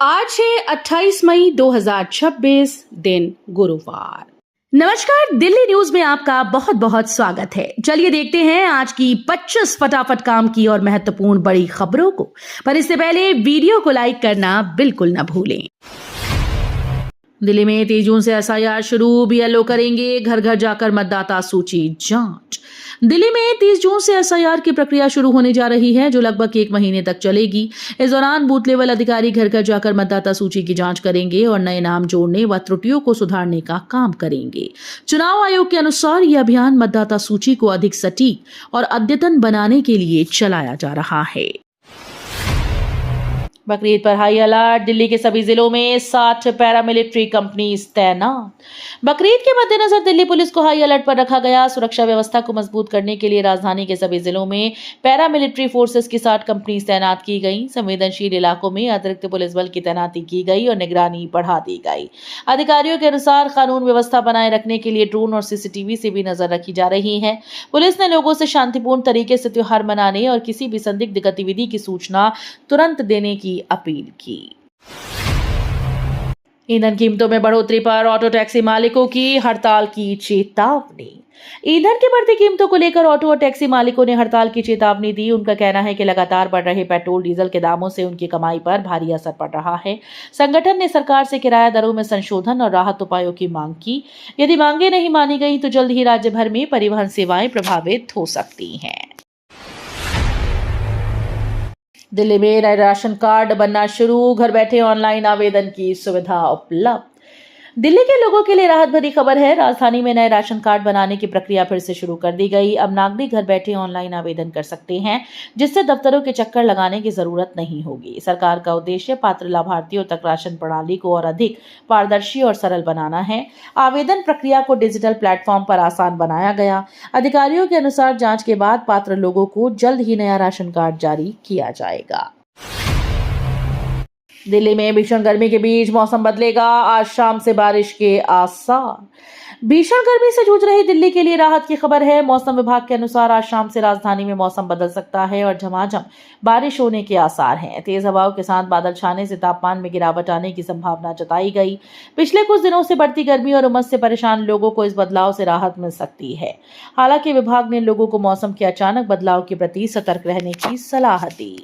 आज है 28 मई 2026 दिन गुरुवार। नमस्कार, दिल्ली न्यूज में आपका बहुत बहुत स्वागत है। चलिए देखते हैं आज की 25 फटाफट काम की और महत्वपूर्ण बड़ी खबरों को। पर इससे पहले वीडियो को लाइक करना बिल्कुल न भूलें। दिल्ली में 23 जून से एसआईआर शुरू, बीएलओ करेंगे घर घर जाकर मतदाता सूची जांच। दिल्ली में 30 जून से एसआईआर की प्रक्रिया शुरू होने जा रही है, जो लगभग 1 महीने तक चलेगी। इस दौरान बूथ लेवल अधिकारी घर घर जाकर मतदाता सूची की जांच करेंगे और नए नाम जोड़ने व त्रुटियों को सुधारने का काम करेंगे। चुनाव आयोग के अनुसार यह अभियान मतदाता सूची को अधिक सटीक और अद्यतन बनाने के लिए चलाया जा रहा है। बकरीद पर हाई अलर्ट, दिल्ली के सभी जिलों में 60 पैरामिलिट्री कंपनीज तैनात। बकरीद के मद्देनजर दिल्ली पुलिस को हाई अलर्ट पर रखा गया। सुरक्षा व्यवस्था को मजबूत करने के लिए राजधानी के सभी जिलों में पैरामिलिट्री फोर्सेस की 60 कंपनीज तैनात की गई। संवेदनशील इलाकों में अतिरिक्त पुलिस बल की तैनाती की गई और निगरानी बढ़ा दी गई। अधिकारियों के अनुसार कानून व्यवस्था बनाए रखने के लिए ड्रोन और सीसीटीवी से भी नजर रखी जा रही है। पुलिस ने लोगों से शांतिपूर्ण तरीके से त्योहार मनाने और किसी भी संदिग्ध गतिविधि की सूचना तुरंत देने की अपील की। ईंधन कीमतों में बढ़ोतरी पर ऑटो टैक्सी मालिकों की हड़ताल की चेतावनी। ईंधन की बढ़ती कीमतों को लेकर ऑटो और टैक्सी मालिकों ने हड़ताल की चेतावनी दी। उनका कहना है कि लगातार बढ़ रहे पेट्रोल डीजल के दामों से उनकी कमाई पर भारी असर पड़ रहा है। संगठन ने सरकार से किराया दरों में संशोधन और राहत उपायों की मांग की। यदि मांगे नहीं मानी गई तो जल्द ही राज्य भर में परिवहन सेवाएं प्रभावित हो सकती हैं। दिल्ली में नए राशन कार्ड बनना शुरू, घर बैठे ऑनलाइन आवेदन की सुविधा उपलब्ध। दिल्ली के लोगों के लिए राहत भरी खबर है। राजधानी में नए राशन कार्ड बनाने की प्रक्रिया फिर से शुरू कर दी गई। अब नागरिक घर बैठे ऑनलाइन आवेदन कर सकते हैं, जिससे दफ्तरों के चक्कर लगाने की जरूरत नहीं होगी। सरकार का उद्देश्य पात्र लाभार्थियों तक राशन प्रणाली को और अधिक पारदर्शी और सरल बनाना है। आवेदन प्रक्रिया को डिजिटल प्लेटफॉर्म पर आसान बनाया गया। अधिकारियों के अनुसार जांच के बाद पात्र लोगों को जल्द ही नया राशन कार्ड जारी किया जाएगा। दिल्ली में भीषण गर्मी के बीच मौसम बदलेगा, आज शाम से बारिश के आसार। भीषण गर्मी से जूझ रही दिल्ली के लिए राहत की खबर है। मौसम विभाग के अनुसार आज शाम से राजधानी में मौसम बदल सकता है और झमाझम बारिश होने के आसार हैं। तेज हवाओं के साथ बादल छाने से तापमान में गिरावट आने की संभावना जताई गई। पिछले कुछ दिनों से बढ़ती गर्मी और उमस से परेशान लोगों को इस बदलाव से राहत मिल सकती है। हालांकि विभाग ने लोगों को मौसम के अचानक बदलाव के प्रति सतर्क रहने की सलाह दी।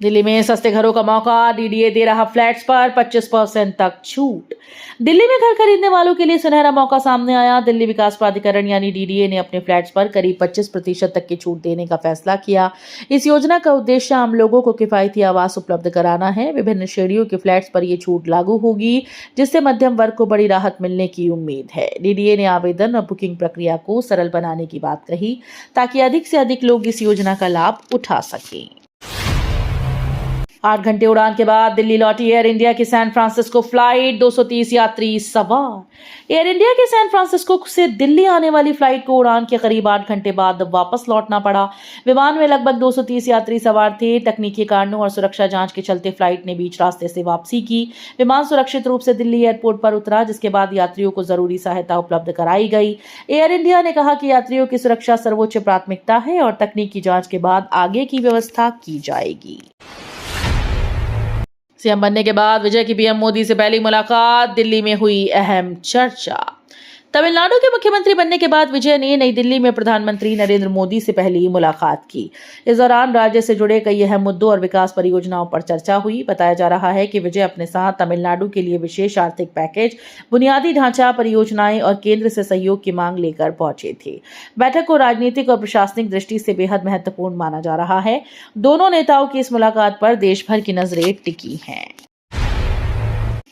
दिल्ली में सस्ते घरों का मौका, डीडीए दे रहा फ्लैट्स पर 25% तक छूट। दिल्ली में घर खरीदने वालों के लिए सुनहरा मौका सामने आया। दिल्ली विकास प्राधिकरण यानी डीडीए ने अपने फ्लैट्स पर करीब 25% तक की छूट देने का फैसला किया। इस योजना का उद्देश्य आम लोगों को किफायती आवास उपलब्ध कराना है। विभिन्न श्रेणियों के फ्लैट्स पर यह छूट लागू होगी, जिससे मध्यम वर्ग को बड़ी राहत मिलने की उम्मीद है। डीडीए ने आवेदन और बुकिंग प्रक्रिया को सरल बनाने की बात कही, ताकि अधिक से अधिक लोग इस योजना का लाभ उठा सकें। 8 घंटे उड़ान के बाद दिल्ली लौटी एयर इंडिया की सैन फ्रांसिस्को फ्लाइट, 230 यात्री सवार। एयर इंडिया के सैन फ्रांसिस्को से दिल्ली आने वाली फ्लाइट को उड़ान के करीब 8 घंटे बाद वापस लौटना पड़ा। विमान में लगभग 230 यात्री सवार थे। तकनीकी कारणों और सुरक्षा जांच के चलते फ्लाइट ने बीच रास्ते से वापसी की। विमान सुरक्षित रूप से दिल्ली एयरपोर्ट पर उतरा, जिसके बाद यात्रियों को जरूरी सहायता उपलब्ध कराई गई। एयर इंडिया ने कहा कि यात्रियों की सुरक्षा सर्वोच्च प्राथमिकता है और तकनीकी जांच के बाद आगे की व्यवस्था की जाएगी। सीएम बनने के बाद विजय की पीएम मोदी से पहली मुलाकात, दिल्ली में हुई अहम चर्चा। तमिलनाडु के मुख्यमंत्री बनने के बाद विजय ने नई दिल्ली में प्रधानमंत्री नरेंद्र मोदी से पहली मुलाकात की। इस दौरान राज्य से जुड़े कई अहम मुद्दों और विकास परियोजनाओं पर चर्चा हुई। बताया जा रहा है कि विजय अपने साथ तमिलनाडु के लिए विशेष आर्थिक पैकेज, बुनियादी ढांचा परियोजनाएं और केंद्र से सहयोग की मांग लेकर पहुंचे थे। बैठक को राजनीतिक और प्रशासनिक दृष्टि से बेहद महत्वपूर्ण माना जा रहा है। दोनों नेताओं की इस मुलाकात पर देश भर की नजरें टिकी हैं।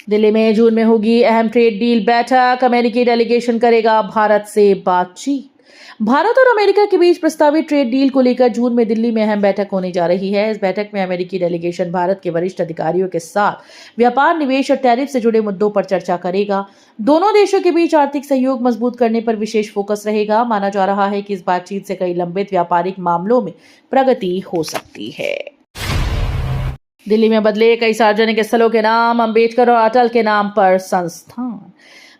दिल्ली में जून में होगी अहम ट्रेड डील बैठक, अमेरिकी डेलीगेशन करेगा भारत से बातचीत। भारत और अमेरिका के बीच प्रस्तावित ट्रेड डील को लेकर जून में दिल्ली में अहम बैठक होने जा रही है। इस बैठक में अमेरिकी डेलीगेशन भारत के वरिष्ठ अधिकारियों के साथ व्यापार, निवेश और टैरिफ से जुड़े मुद्दों पर चर्चा करेगा। दोनों देशों के बीच आर्थिक सहयोग मजबूत करने पर विशेष फोकस रहेगा। माना जा रहा है कि इस बातचीत से कई लंबित व्यापारिक मामलों में प्रगति हो सकती है। दिल्ली में बदले कई सार्वजनिक स्थलों के नाम, अंबेडकर और अटल के नाम पर संस्थान।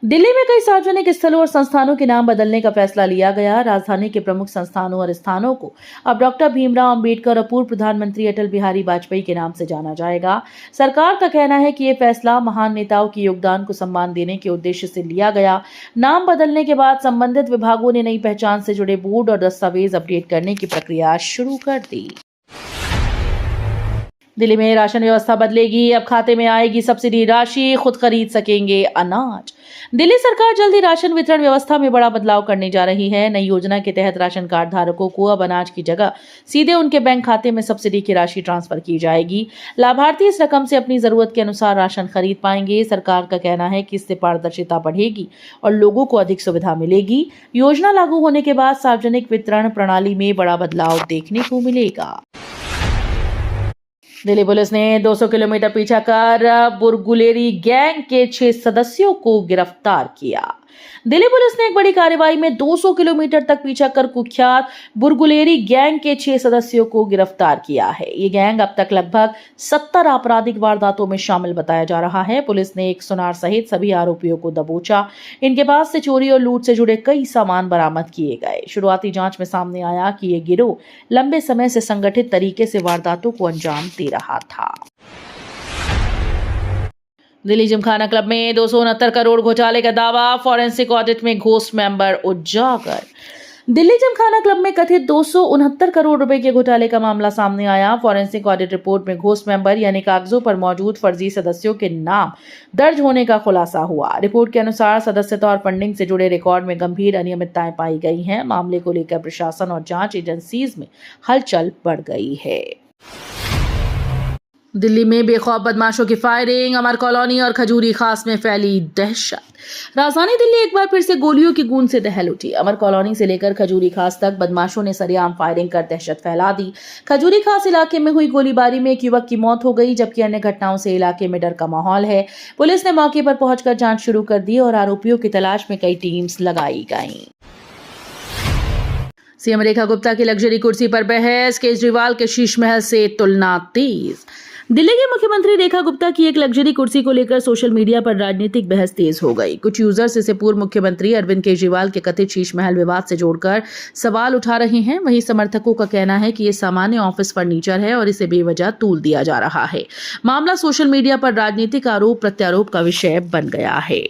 दिल्ली में कई सार्वजनिक स्थलों और संस्थानों के नाम बदलने का फैसला लिया गया। राजधानी के प्रमुख संस्थानों और स्थानों को अब डॉक्टर भीमराव अंबेडकर और पूर्व प्रधानमंत्री अटल बिहारी वाजपेयी के नाम से जाना जाएगा। सरकार का कहना है कि ये फैसला महान नेताओं के योगदान को सम्मान देने के उद्देश्य से लिया गया। नाम बदलने के बाद संबंधित विभागों ने नई पहचान से जुड़े बोर्ड और दस्तावेज अपडेट करने की प्रक्रिया शुरू कर दी। दिल्ली में राशन व्यवस्था बदलेगी। अब खाते में आएगी सब्सिडी राशि, खुद खरीद सकेंगे अनाज। दिल्ली सरकार जल्दी राशन वितरण व्यवस्था में बड़ा बदलाव करने जा रही है। नई योजना के तहत राशन कार्ड धारकों को अब अनाज की जगह सीधे उनके बैंक खाते में सब्सिडी की राशि ट्रांसफर की जाएगी। लाभार्थी इस रकम से अपनी जरूरत के अनुसार राशन खरीद पाएंगे। सरकार का कहना है कि इससे पारदर्शिता बढ़ेगी और लोगों को अधिक सुविधा मिलेगी। योजना लागू होने के बाद सार्वजनिक वितरण प्रणाली में बड़ा बदलाव देखने को मिलेगा। दिल्ली पुलिस ने 200 किलोमीटर पीछा कर बुरगुलेरी गैंग के 6 सदस्यों को गिरफ्तार किया। दिल्ली पुलिस ने एक बड़ी कार्रवाई में 200 किलोमीटर तक पीछा कर कुख्यात बुरगुलेरी गैंग के 6 सदस्यों को गिरफ्तार किया है। ये गैंग अब तक लगभग 70 आपराधिक वारदातों में शामिल बताया जा रहा है। पुलिस ने एक सुनार सहित सभी आरोपियों को दबोचा। इनके पास से चोरी और लूट से जुड़े कई सामान बरामद किए गए। शुरुआती जांच में सामने आया कि ये गिरोह लंबे समय से संगठित तरीके से वारदातों को अंजाम दे रहा था। दिल्ली जिमखाना क्लब में 269 करोड़ घोटाले का दावा, फॉरेंसिक ऑडिट में घोस्ट मेंबर उजागर। दिल्ली जिमखाना क्लब में कथित 269 करोड़ रुपए के घोटाले का मामला सामने आया। फॉरेंसिक ऑडिट रिपोर्ट में घोस्ट मेंबर यानी कागजों पर मौजूद फर्जी सदस्यों के नाम दर्ज होने का खुलासा हुआ। रिपोर्ट के अनुसार सदस्यता और फंडिंग से जुड़े रिकॉर्ड में गंभीर अनियमितताएं पाई गई हैं। मामले को लेकर प्रशासन और जांच एजेंसीज में हलचल बढ़ गई है। दिल्ली में बेखौफ बदमाशों की फायरिंग, अमर कॉलोनी और खजूरी खास में फैली दहशत। राजधानी दिल्ली एक बार फिर से गोलियों की गूंज से दहल उठी। अमर कॉलोनी से लेकर खजूरी खास तक बदमाशों ने सरेआम फायरिंग कर दहशत फैला दी। खजूरी खास इलाके में हुई गोलीबारी में एक युवक की मौत हो गई, जबकि अन्य घटनाओं से इलाके में डर का माहौल है। पुलिस ने मौके पर पहुंचकर जांच शुरू कर दी और आरोपियों की तलाश में कई टीम्स लगाई गईं। सीएम रेखा गुप्ता की लग्जरी कुर्सी पर बहस, केजरीवाल के शीश महल से तुलना तेज। दिल्ली की मुख्यमंत्री रेखा गुप्ता की एक लग्जरी कुर्सी को लेकर सोशल मीडिया पर राजनीतिक बहस तेज हो गई। कुछ यूजर्स इसे पूर्व मुख्यमंत्री अरविंद केजरीवाल के कथित शीश महल विवाद से जोड़कर सवाल उठा रहे हैं। वहीं समर्थकों का कहना है कि ये सामान्य ऑफिस फर्नीचर है और इसे बेवजह तूल दिया जा रहा है। मामला सोशल मीडिया पर राजनीतिक आरोप प्रत्यारोप का विषय बन गया है।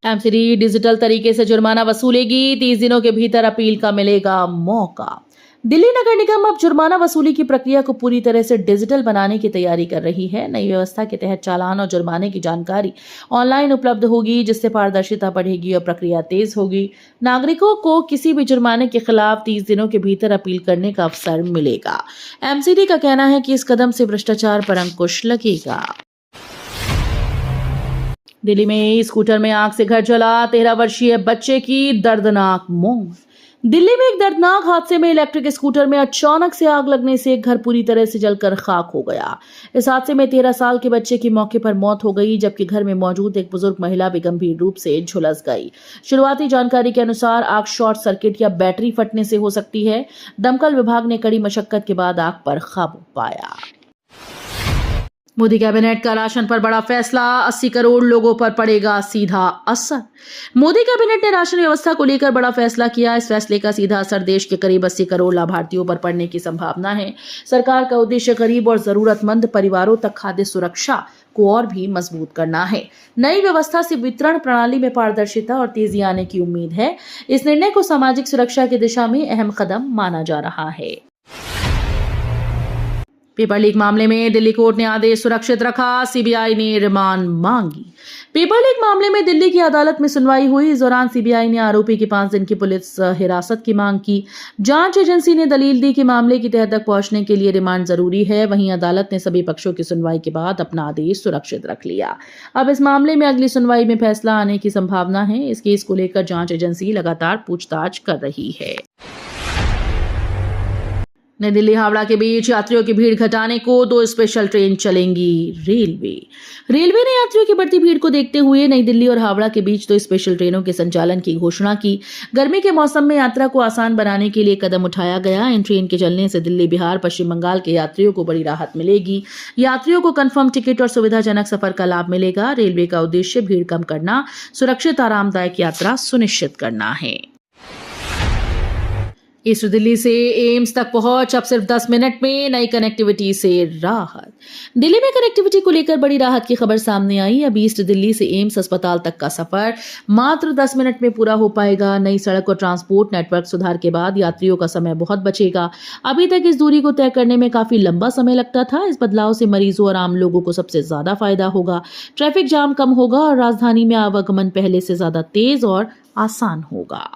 एमसीडी डिजिटल तरीके से जुर्माना वसूलेगी, 30 दिनों के भीतर अपील का मिलेगा मौका। दिल्ली नगर निगम अब जुर्माना वसूली की प्रक्रिया को पूरी तरह से डिजिटल बनाने की तैयारी कर रही है। नई व्यवस्था के तहत चालान और जुर्माने की जानकारी ऑनलाइन उपलब्ध होगी, जिससे पारदर्शिता बढ़ेगी और प्रक्रिया तेज होगी। नागरिकों को किसी भी जुर्माने के खिलाफ 30 दिनों के भीतर अपील करने का अवसर मिलेगा। एमसीडी का कहना है कि इस कदम से भ्रष्टाचार पर अंकुश लगेगा। दिल्ली में स्कूटर में आग से घर जला, 13 वर्षीय बच्चे की दर्दनाक मौत। दिल्ली में एक दर्दनाक हादसे में इलेक्ट्रिक स्कूटर में अचानक से आग लगने से एक घर पूरी तरह से जलकर खाक हो गया। इस हादसे में 13 साल के बच्चे की मौके पर मौत हो गई, जबकि घर में मौजूद एक बुजुर्ग महिला भी गंभीर रूप से झुलस गई। शुरुआती जानकारी के अनुसार आग शॉर्ट सर्किट या बैटरी फटने से हो सकती है। दमकल विभाग ने कड़ी मशक्कत के बाद आग पर काबू पाया। मोदी कैबिनेट का राशन पर बड़ा फैसला, 80 करोड़ लोगों पर पड़ेगा सीधा असर। मोदी कैबिनेट ने राशन व्यवस्था को लेकर बड़ा फैसला किया। इस फैसले का सीधा असर देश के करीब 80 करोड़ लाभार्थियों पर पड़ने की संभावना है। सरकार का उद्देश्य गरीब और जरूरतमंद परिवारों तक खाद्य सुरक्षा को और भी मजबूत करना है। नई व्यवस्था से वितरण प्रणाली में पारदर्शिता और तेजी आने की उम्मीद है। इस निर्णय को सामाजिक सुरक्षा की दिशा में अहम कदम माना जा रहा है। पेपर लीक मामले में दिल्ली कोर्ट ने आदेश सुरक्षित रखा, सीबीआई ने रिमांड मांगी। पेपर लीक मामले में दिल्ली की अदालत में सुनवाई हुई। इस दौरान सीबीआई ने आरोपी की 5 दिन की पुलिस हिरासत की मांग की। जांच एजेंसी ने दलील दी कि मामले की तह तक पहुंचने के लिए रिमांड जरूरी है। वहीं अदालत ने सभी पक्षों की सुनवाई के बाद अपना आदेश सुरक्षित रख लिया। अब इस मामले में अगली सुनवाई में फैसला आने की संभावना है। इस केस को लेकर जांच एजेंसी लगातार पूछताछ कर रही है। नई दिल्ली हावड़ा के बीच यात्रियों की भीड़ घटाने को 2 स्पेशल ट्रेन चलेंगी। रेलवे ने यात्रियों की बढ़ती भीड़ को देखते हुए नई दिल्ली और हावड़ा के बीच 2 स्पेशल ट्रेनों के संचालन की घोषणा की। गर्मी के मौसम में यात्रा को आसान बनाने के लिए कदम उठाया गया। इन ट्रेन के चलने से दिल्ली, बिहार, पश्चिम बंगाल के यात्रियों को बड़ी राहत मिलेगी। यात्रियों को कंफर्म टिकट और सुविधाजनक सफर का लाभ मिलेगा। रेलवे का उद्देश्य भीड़ कम करना, सुरक्षित आरामदायक यात्रा सुनिश्चित करना है। ईस्ट दिल्ली से एम्स तक पहुंच अब सिर्फ 10 मिनट में, नई कनेक्टिविटी से राहत। दिल्ली में कनेक्टिविटी को लेकर बड़ी राहत की खबर सामने आई। अब ईस्ट दिल्ली से एम्स अस्पताल तक का सफर मात्र 10 मिनट में पूरा हो पाएगा। नई सड़क और ट्रांसपोर्ट नेटवर्क सुधार के बाद यात्रियों का समय बहुत बचेगा। अभी तक इस दूरी को तय करने में काफी लंबा समय लगता था। इस बदलाव से मरीजों और आम लोगों को सबसे ज्यादा फायदा होगा। ट्रैफिक जाम कम होगा और राजधानी में आवागमन पहले से ज्यादा तेज और आसान होगा।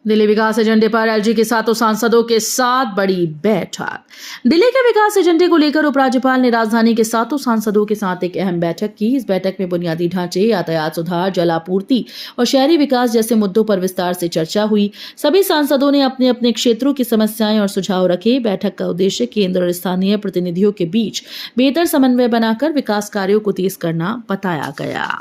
दिल्ली विकास एजेंडे पर एलजी के 7 सांसदों के साथ बड़ी बैठक। दिल्ली के विकास एजेंडे को लेकर उपराज्यपाल ने राजधानी के 7 सांसदों के साथ एक अहम बैठक की। इस बैठक में बुनियादी ढांचे, यातायात सुधार, जल आपूर्ति और शहरी विकास जैसे मुद्दों पर विस्तार से चर्चा हुई। सभी सांसदों ने अपने अपने क्षेत्रों की समस्याएं और सुझाव रखे। बैठक का उद्देश्य केंद्र और स्थानीय प्रतिनिधियों के बीच बेहतर समन्वय बनाकर विकास कार्यों को तेज करना बताया गया।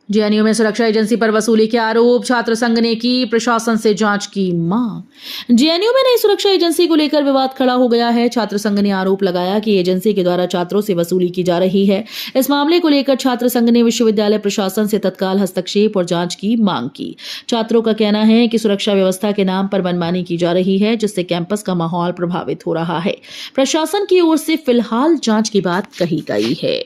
जेएनयू में सुरक्षा एजेंसी पर वसूली के आरोप, छात्र संघ ने की प्रशासन से जांच की मांग। जेएनयू में नई सुरक्षा एजेंसी को लेकर विवाद खड़ा हो गया है। छात्र संघ ने आरोप लगाया कि एजेंसी के द्वारा छात्रों से वसूली की जा रही है। इस मामले को लेकर छात्र संघ ने विश्वविद्यालय प्रशासन से तत्काल हस्तक्षेप और जांच की मांग की। छात्रों का कहना है कि सुरक्षा व्यवस्था के नाम पर मनमानी की जा रही है, जिससे कैंपस का माहौल प्रभावित हो रहा है। प्रशासन की ओर से फिलहाल जांच की बात कही गई है।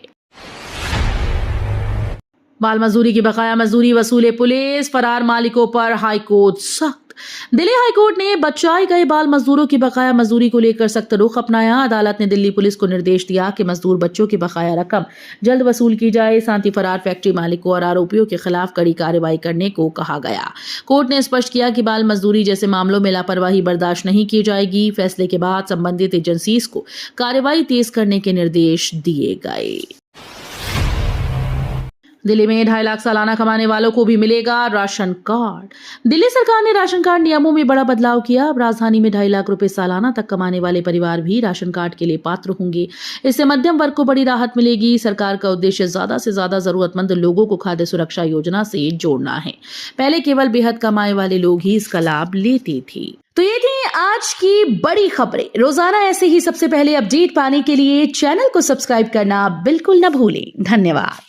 बाल मजदूरी की बकाया मजदूरी वसूले पुलिस, फरार मालिकों पर हाईकोर्ट सख्त। दिल्ली हाईकोर्ट ने बचाए गए बाल मजदूरों की बकाया मजदूरी को लेकर सख्त रुख अपनाया। अदालत ने दिल्ली पुलिस को निर्देश दिया कि मजदूर बच्चों की बकाया रकम जल्द वसूल की जाए। साथ ही फरार फैक्ट्री मालिकों और आरोपियों के खिलाफ कड़ी कार्रवाई करने को कहा गया। कोर्ट ने स्पष्ट किया कि बाल मजदूरी जैसे मामलों में लापरवाही बर्दाश्त नहीं की जाएगी। फैसले के बाद संबंधित एजेंसीज को कार्रवाई तेज करने के निर्देश दिए गए। दिल्ली में 2.5 लाख सालाना कमाने वालों को भी मिलेगा राशन कार्ड। दिल्ली सरकार ने राशन कार्ड नियमों में बड़ा बदलाव किया। अब राजधानी में 2.5 लाख रुपए सालाना तक कमाने वाले परिवार भी राशन कार्ड के लिए पात्र होंगे। इससे मध्यम वर्ग को बड़ी राहत मिलेगी। सरकार का उद्देश्य ज्यादा से ज्यादा जरूरतमंद लोगों को खाद्य सुरक्षा योजना से जोड़ना है। पहले केवल बेहद कमाए वाले लोग ही इसका लाभ लेते थे। तो ये थी आज की बड़ी खबरें। रोजाना ऐसे ही सबसे पहले अपडेट पाने के लिए चैनल को सब्सक्राइब करना बिल्कुल न भूलें। धन्यवाद।